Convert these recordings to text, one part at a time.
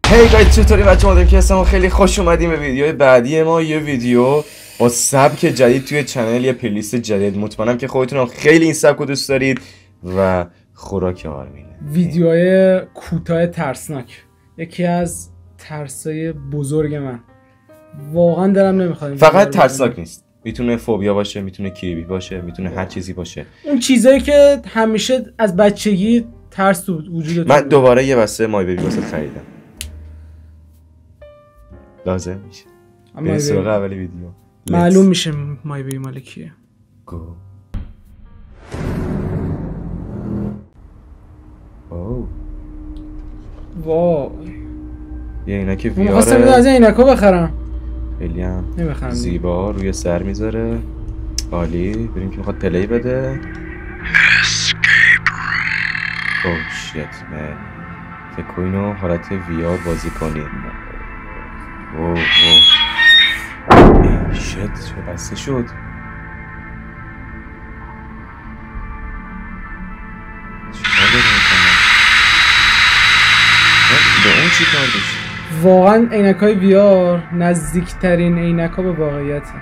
هی گاید چطوری بچه مادم که هستم و خیلی خوش اومدیم به ویدیو بعدی ما. یه ویدیو با سبک جدید توی چنل، یه پلیلیست جدید. مطمئنم که خودتون خیلی این سبک رو دوست دارید و خوراک آرمینه. ویدیوهای کوتاه ترسناک یکی از ترسای بزرگ من. واقعا دلم نمیخواد. فقط ترسناک نیست، میتونه فوبیا باشه، میتونه کریپی باشه، میتونه هر چیزی باشه. اون چیزایی که همیشه از بچگی ترس تو وجودت. من دوباره یه بسته مای بیبی واسه خریدم. لازم میشه. به سراغ اولی ویدیو معلوم میشه مای بیبی مال کیه. گو. اوه. وای. یه عینک وی آر. می‌خواستم از این عینکا بخرم. خیلی هم نمیخرم. زیبا روی سر میذاره. عالی. بریم که میخواد پلی بده. اوه شیت من. فکر کنم اینو حالت وی آر بازی کنیم. اوه اوه. شیت چه بسته شد. به اون چی کار داشت؟ واقعا عینک‌های وی آر نزدیکترین عینک‌ها به واقعیته.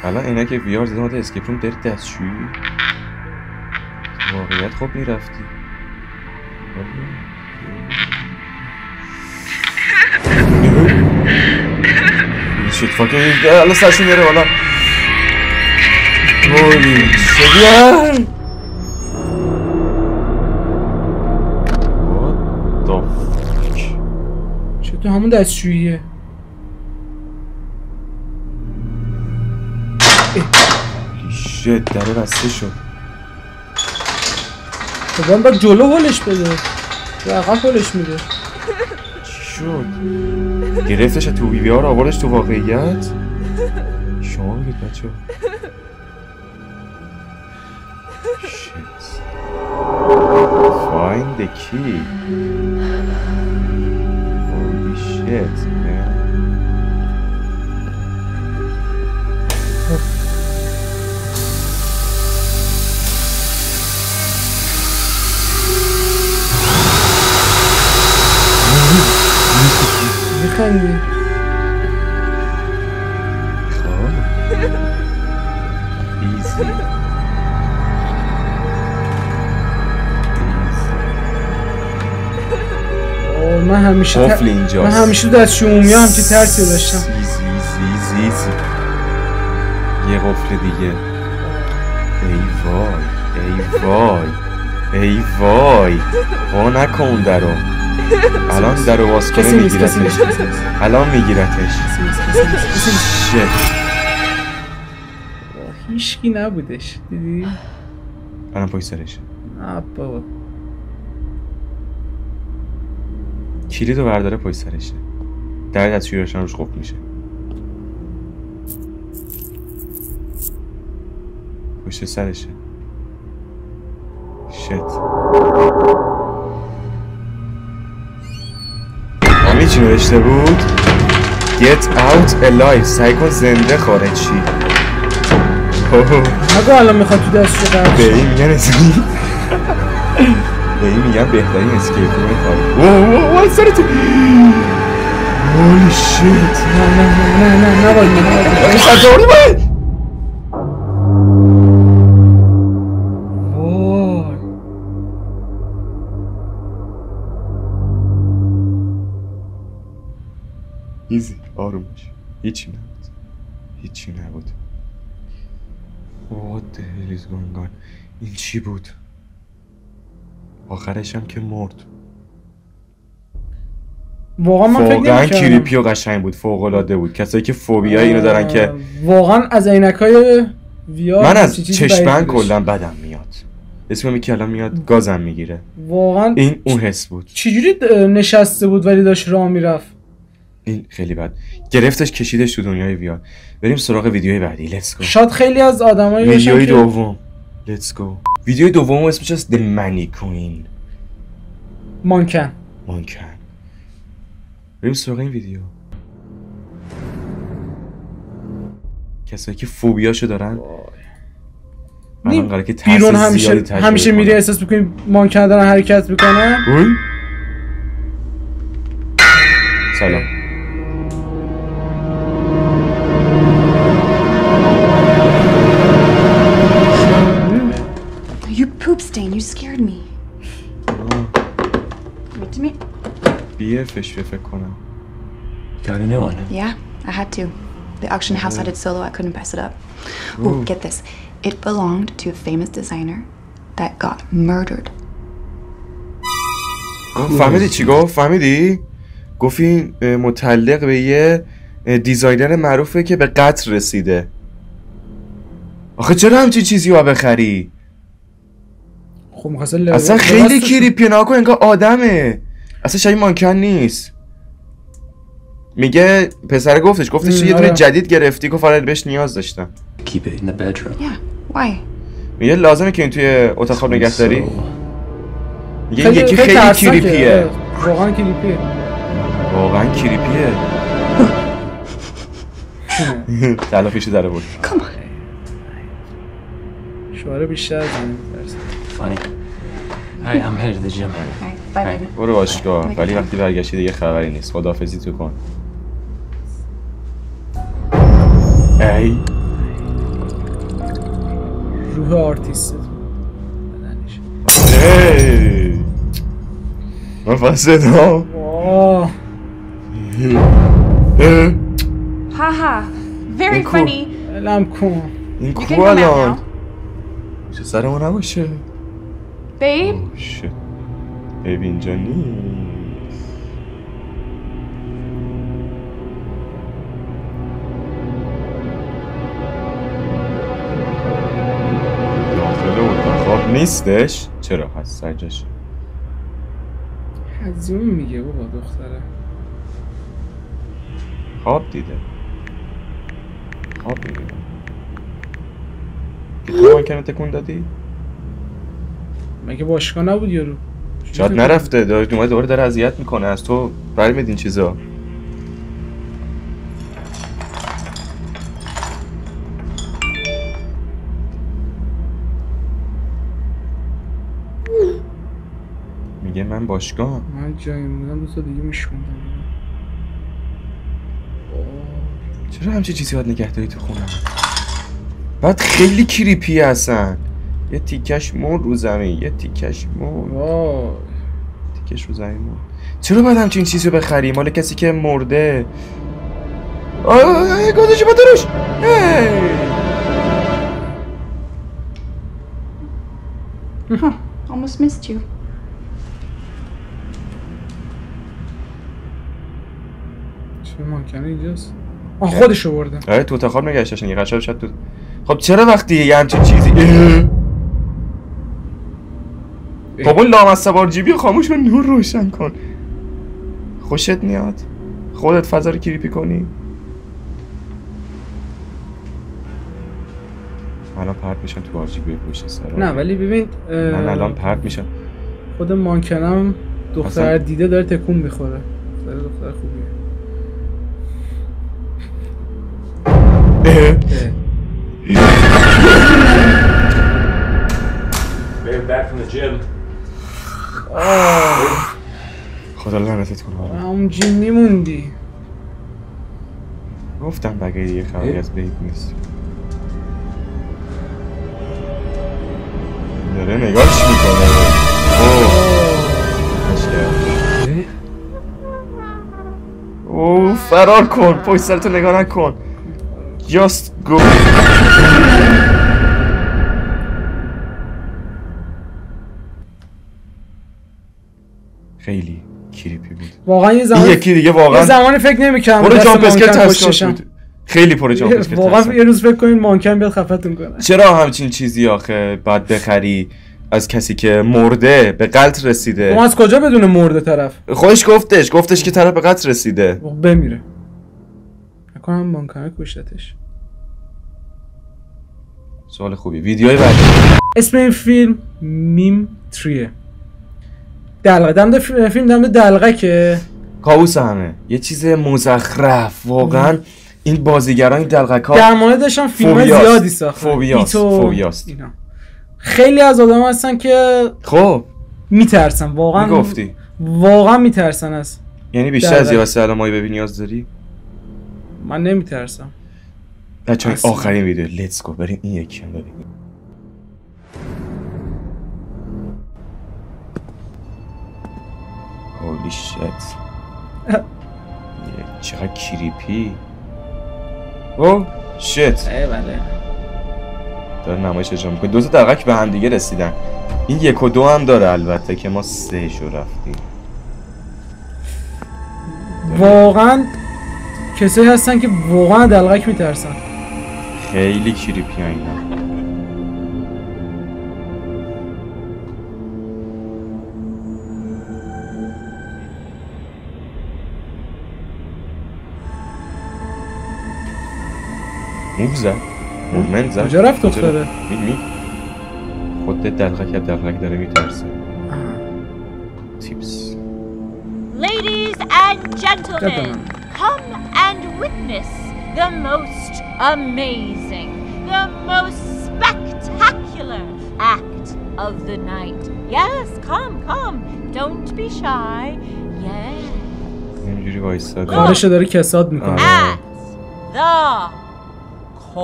الان عینک وی آر زدم اومده اسکیپ روم داری دستشویی؟ واقعیت خب میرفتی. شیت فاکینگ الان سرشون میاره بالا. هولی شدیان. تو همون دستشوییه. شت دره بسته شد. تو باید جلو هلش بده، تو عقب هلش میده. چی شد؟ گرفتش تو وی آر آوردش تو واقعیت؟ شما بگید بچه ها. شت. Find the key. Holy shit, man. میخندی؟ خب ایزی من همیشه قفل اینجاست. من همیشه دستشوی عمومی همچین ترسی داشتم. ایزی یه قفل دیگه. ای وای ای وای ای وای. وا نکن درو. الان درو باز کنه میگیرتش. الان میگیرتش. هیچکی نبودش دیدی؟ الان پای سرش. نه بابا. کلیدو برداره پای سرشه. در دستشویی روشن روش قفل میشه. پشت سرشه. شت. همین چی نوشته بود؟ Get out alive. سعی کن زنده خارج شی. نگو الان میخواد تو دستشویی قرار به این میگن اسمی. به این میگن بهترین اسکیپ روم تاریخ. اوه سرت. هولی شیت. نه این سرطوری باید. وای. ایزی آروم باش. هیچی نبود. What the hell is going on؟ این چی بود؟ آخرش هم که مرد. واقعا من فکر نمی‌کردم. کریپی و قشنگ بود، فوق العاده بود. کسایی که فوبیا اینو دارن که واقعا از عینکای وی آر من از چشمن کلا بدم میاد. اسمم که الان میاد گازم میگیره. واقعا این اون حس بود. چجوری نشسته بود ولی داشت راه میرفت؟ این خیلی بد. گرفتش کشیدش تو دنیای وی آر. بریم سراغ ویدیوی بعدی. لیتس گو. شاید خیلی از آدمایی باشن ویدیوی دوم. لیتس گو. ویدیوی دوم اسمش است The Mannequin. مانکن. بریم سراغ این ویدیو. کسایی که فوبیاشو دارن الان قراره که بیرون ترس زیادی تجربه همیشه میری کنم. احساس میکنی مانکن دارن حرکت میکنن. اوی سلام. You poop stain, you scared me. Wait to me. بیه فشفه فکر کنم. Got a new one. Yeah, I had to. The auction house had it solo, I couldn't pass it up. Ooh, get this. It belonged to a famous designer that got murdered. فهمیدی چی گفت؟ فهمیدی؟ گفت این متعلق به یه دیزاینر معروفه که به قتل رسیده. آخه چرا همچین چیزی رو بخری؟ خب می‌خواسته اصلا خیلی کریپی، ناکن انگار آدمه. اصلا شاید مانکن نیست. میگه پسر گفتش یه دونه جدید گرفتی، گفت آره بهش نیاز داشتم. Keep it in the bedroom. Yeah, why? میگه لازمه که این توی اتاق خواب نگه داری. میگه این خیلی یکی خیلی ترسناکه. کریپیه. واقعا کریپیه. واقعا کریپیه. تلافیشو در آورد. Come on. شوهر بیشتر از این می‌ترسه. Funny. Alright, I'm headed to the gym. Alright, bye, baby. برو باشگاه، ولی وقتی برگشتی دیگه خبری نیست. خداحافظی تو کن. ای روح آرتیست. ای من فاسدم. واه. Haha, very cool. funny. الم کن. این You can کو come out الان now. چه سر ما نباشه. Babe? شت بیبی اینجا نیست. داخل اتاق خواب نیستش. چرا هست سرجاش؟ هزیون میگه بابا دختره. خواب دیده. خواب میبینه. که تو مانکنه تکون دادی؟ مگه باشگاه نبود یارو؟ شاید نرفته، دوباره داره اذیت میکنه. از تو برمیاد این چیزا. میگه من باشگاه. من جایی بودم دو تا دیگه میشوندم. چرا همچین چیزی باید نگه داری تو خونه؟ بعد خیلی کریپی هستن. یه تیکش مرد رو زمین، یه تیکش مرد، وای. تیکش رو زمین مرد. چرا باید همچین چیزی رو بخری؟ مال کسی که مرده. گذاشی با دروش. Huh, almost missed you. چه مانکنه اینجاست؟ آه خودشو برده. آره تو اتاق خواب نگهش یه قشب شد تو. خب چرا وقتی یه همچین چیزی خب اون لامصبار جیبی خاموش و نور روشن کن. خوشت میاد خودت فضا رو کریپی کنی؟ الان پرت میشن تو آرژیبی پشت سر. نه ولی ببین من الان پرت میشم. خود مانکنم دختر اصلا... دیده داره تکون میخوره. دختر خوبیه. Babe, back from the gym. خدا لعنتت کنه. همون جیم میموندی. گفتم بگه یه خبری از بیت نیست. داره نگاهش میکنه. اوه فرار کن، پشت سرتو نگاه نکن. Just go. خیلی کریپی بود. واقعا یه زمان یکی دیگه واقعا یه زمانی فکر نمی‌کردم برو دست جامپ اسکت مانکن تسکاش پشتشم. بود. خیلی پر جامپ اسکت. واقعا یه روز فکر کنین مانکن بیاد خفتون کنه. چرا همچین چیزی آخه بعد بخری از کسی که مرده به قتل رسیده؟ اون از کجا بدون مرده طرف؟ خودش گفتش که طرف به قتل رسیده. بمیره. نکنم مانکن کشتش. سوال خوبی. ویدیوهای بعدی. اسم این فیلم میم تریه. دلقه فیلم دمده دلقه که کابوس همه یه چیز مزخرف واقعا. این بازیگران این دلقک‌ها در موردش هم فیلم‌های زیادی ساختن. فوبیاست. خیلی از آدم هستن که خب میترسن واقعا. میگفتی واقعا میترسن از یعنی بیشتر از یه واسه علامایی ببین نیاز داری؟ من نمیترسم. بچه‌ها اصلا. آخرین ویدیو لیتس گو بریم این یکی هم ببینیم. هولی شت چقدر کریپی. اوه شت بله. داره نمایش اجرا میکنه. 2 تا دقیقه به هم دیگه رسیدن. این 1 و 2 هم داره البته که ما 3 شو رفتیم. واقعا کسایی هستن که واقعا دلغک میترسن. خیلی کریپی اینا. موو زد موومنت زد. کجا رفت افتاده؟ خود دلغک داره میترسه. تیپس. Ladies and gentlemen, come and witness the most amazing, the most spectacular act of the night. Yes, come. Don't be shy. Yes. اینجوری وایساده. کارشو داره کساد میکنه. At the coin.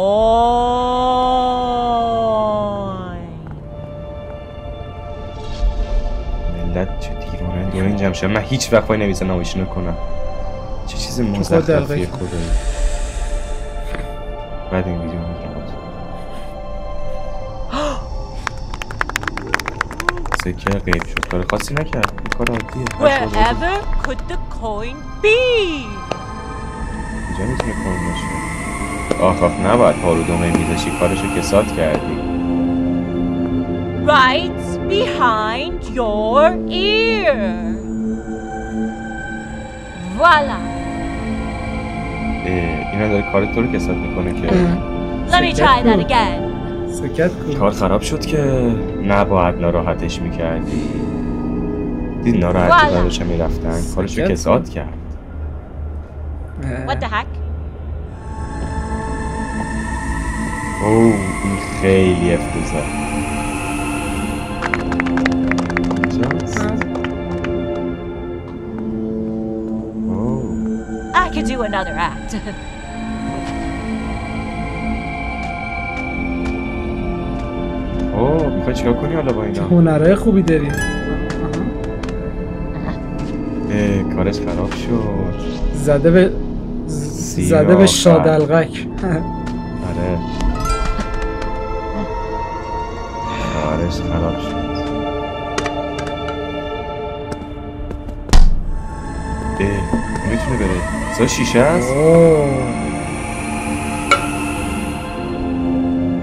ملت چه دیوانه دور این جمع شد. من هیچ وقت پای نویسه نمایش نکنم. چه چیز مزخرفیه خدایی. بعد این ویدیو میگم سکر غیب شد. کار خاصی نکرد. این کار عادیه. Wherever could the coin be? اینجا میتونه کوین باشه. آخ نباید پارو دومه میذاشی. کارشو کساد کردی. Right behind your ear. Voila. اینا داره کار تو رو کساد میکنه که Let me try that again. سکت کن. کار خراب شد که نباید ناراحتش میکردی. دید ناراحت والا. بودنش میرفتن کارشو سکت کساد کرد. What the heck? اوه این خیلی افتضاح. I could do another act. اوه میخوای چیکار کنی حالا با اینا؟ هنرهای خوبی داری. کارش خراب شد. زده به شادلغک. آره کارش خراب شد. میتونه بره. سا شیشه هست؟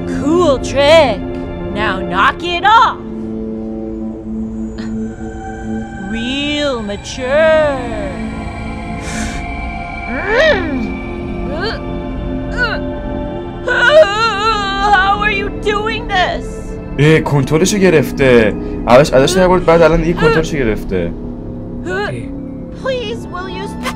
Cool trick. Now knock it off. Real mature. How are you doing this? کنترلشو گرفته. ازش در برد بعد الان دیگه کنترلشو گرفته. Please, will you stop?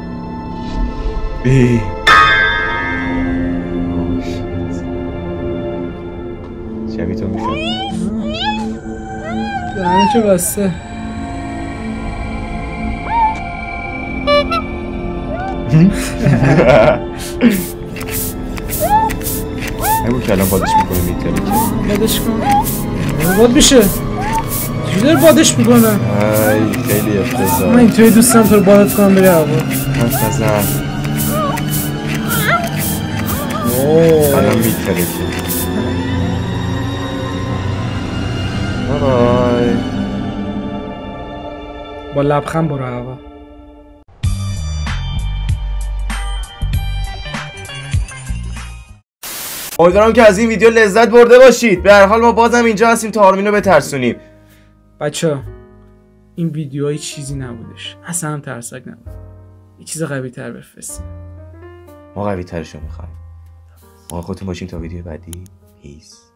شبیه تو میشه. دهنشو بسته. همون که الان بادش میکنه میتره که بادش کن. باد میشه. چی داره بادش میکنه؟ ای خیلی افتضاح. من اینطوری دوستم تو رو بادت کنم بری هوا. منتظر الان میتره که بای با لبخند برو هوا. امیدوارم که از این ویدیو لذت برده باشید. به هر حال ما بازم اینجا هستیم تا آرمین رو بترسونیم. بچه این ویدیوهای چیزی نبودش. اصلا هم ترسک نبود. یه چیز قوی تر بفرستیم. ما قوی ترشو میخوایم. ما خودتون باشین تا ویدیو بعدی. پیس.